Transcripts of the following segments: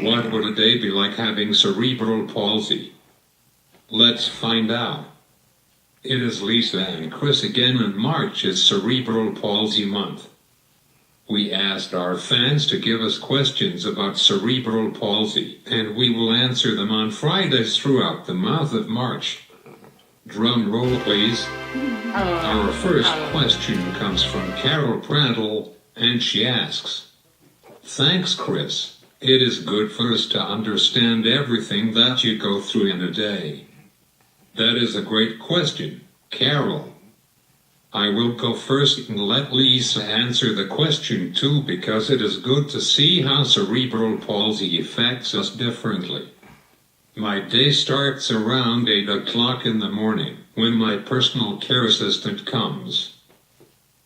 What would a day be like having cerebral palsy? Let's find out. It is Lisa and Chris again, and March is Cerebral Palsy Month. We asked our fans to give us questions about cerebral palsy, and we will answer them on Fridays throughout the month of March. Drum roll, please. Our first question comes from Carol Prattle, and she asks, "Thanks, Chris. It is good for us to understand everything that you go through in a day." That is a great question, Carol. I will go first and let Lisa answer the question too, because it is good to see how cerebral palsy affects us differently. My day starts around 8 o'clock in the morning, when my personal care assistant comes.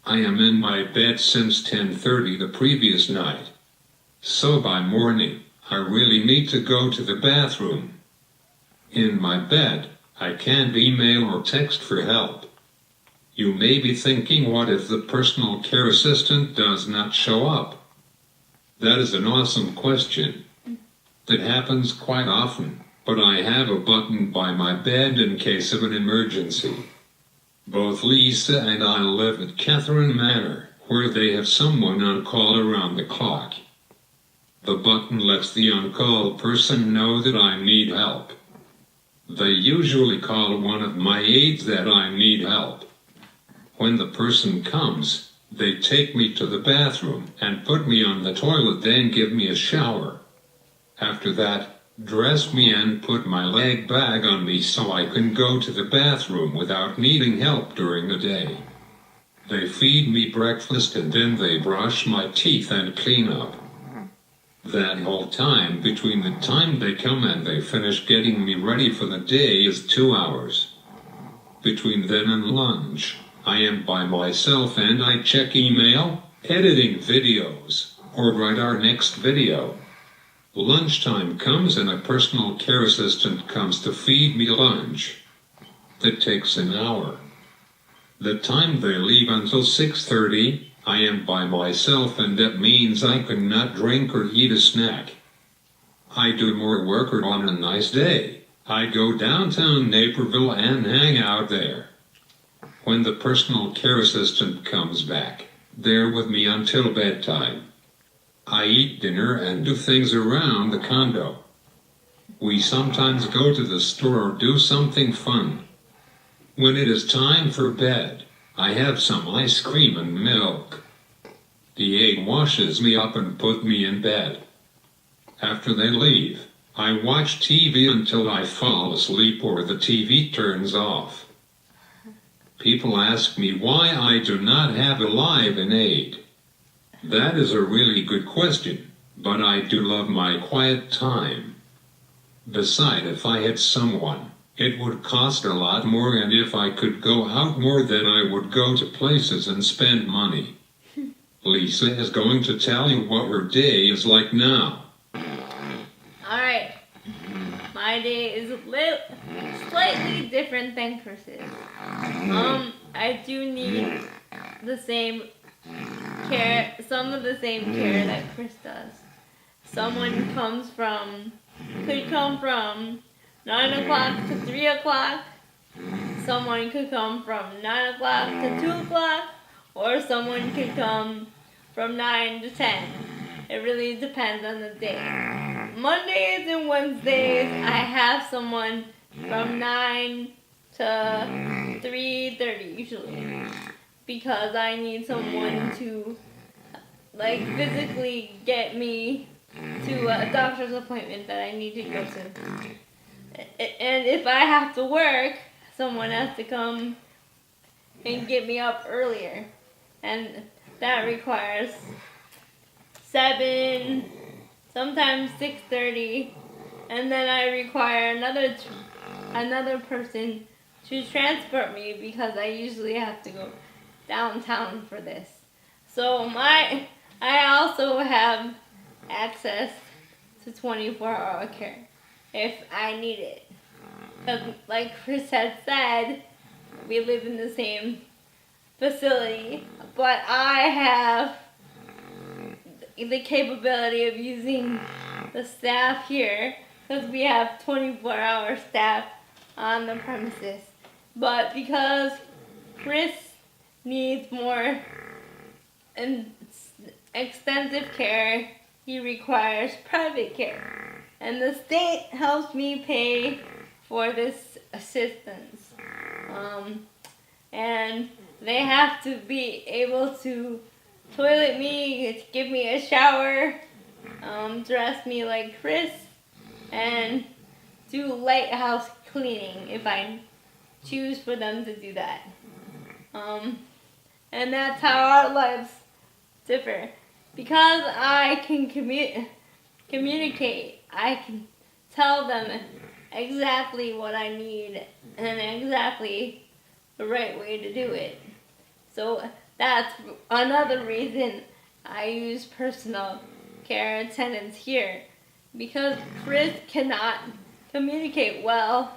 I am in my bed since 10:30 the previous night. So by morning, I really need to go to the bathroom. In my bed, I can't email or text for help. You may be thinking, what if the personal care assistant does not show up? That is an awesome question. That happens quite often, but I have a button by my bed in case of an emergency. Both Lisa and I live at Catherine Manor, where they have someone on call around the clock. The button lets the on-call person know that I need help. They usually call one of my aides that I need help. When the person comes, they take me to the bathroom and put me on the toilet, then give me a shower. After that, dress me and put my leg bag on me so I can go to the bathroom without needing help during the day. They feed me breakfast and then they brush my teeth and clean up. That whole time between the time they come and they finish getting me ready for the day is 2 hours. Between then and lunch, I am by myself and I check email, editing videos, or write our next video. Lunchtime comes and a personal care assistant comes to feed me lunch. That takes an hour. The time they leave until 6:30, I am by myself, and that means I cannot drink or eat a snack. I do more work, or on a nice day, I go downtown Naperville and hang out there. When the personal care assistant comes back, they're with me until bedtime. I eat dinner and do things around the condo. We sometimes go to the store or do something fun. When it is time for bed, I have some ice cream and milk. The aide washes me up and put me in bed. After they leave, I watch TV until I fall asleep or the TV turns off. People ask me why I do not have a live-in aide. That is a really good question, but I do love my quiet time. Besides, if I had someone, it would cost a lot more, and if I could go out more, then I would go to places and spend money. Lisa is going to tell you what her day is like now. Alright, my day is slightly different than Chris's. I do need the same care, some of the same care that Chris does. Someone could come from 9 o'clock to 3 o'clock. Someone could come from 9 o'clock to 2 o'clock. Or someone could come from 9 to 10. It really depends on the day. Mondays and Wednesdays, I have someone from 9 to 3:30 usually. Because I need someone to physically get me to a doctor's appointment that I need to go to. And if I have to work, someone has to come and get me up earlier. And that requires 7, sometimes 6:30. And then I require another person to transport me because I usually have to go downtown for this. So I also have access to 24-hour care if I need it. Because like Chris had said, we live in the same facility, but I have the capability of using the staff here, because we have 24-hour staff on the premises. But because Chris needs more extensive care, he requires private care. And the state helps me pay for this assistance. And they have to be able to toilet me, give me a shower, dress me like Chris, and do lighthouse cleaning if I choose for them to do that. And that's how our lives differ. Because I can communicate, I can tell them exactly what I need and exactly the right way to do it. So that's another reason I use personal care attendants here. Because Chris cannot communicate well,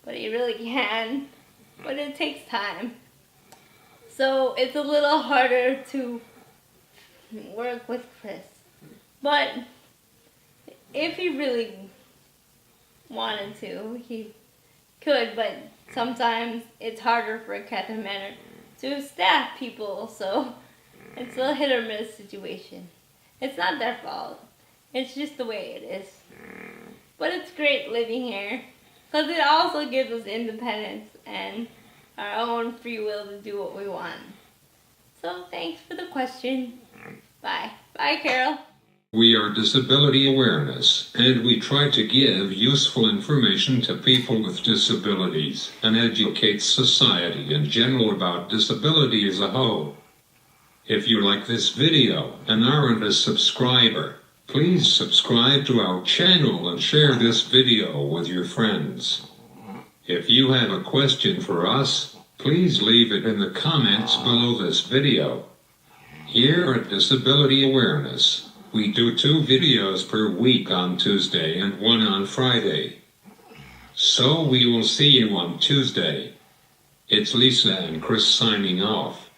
but he really can. But it takes time. So it's a little harder to work with Chris. But if he really wanted to, he could, but sometimes it's harder for a Catherine Manor to staff people, so it's a hit or miss situation. It's not their fault. It's just the way it is. But it's great living here, because it also gives us independence and our own free will to do what we want. So thanks for the question. Bye. Bye, Carol. We are Disability Awareness, and we try to give useful information to people with disabilities and educate society in general about disability as a whole. If you like this video and aren't a subscriber, please subscribe to our channel and share this video with your friends. If you have a question for us, please leave it in the comments below this video. Here at Disability Awareness, we do 2 videos per week on Tuesday and 1 on Friday. So we will see you on Tuesday. It's Lisa and Chris signing off.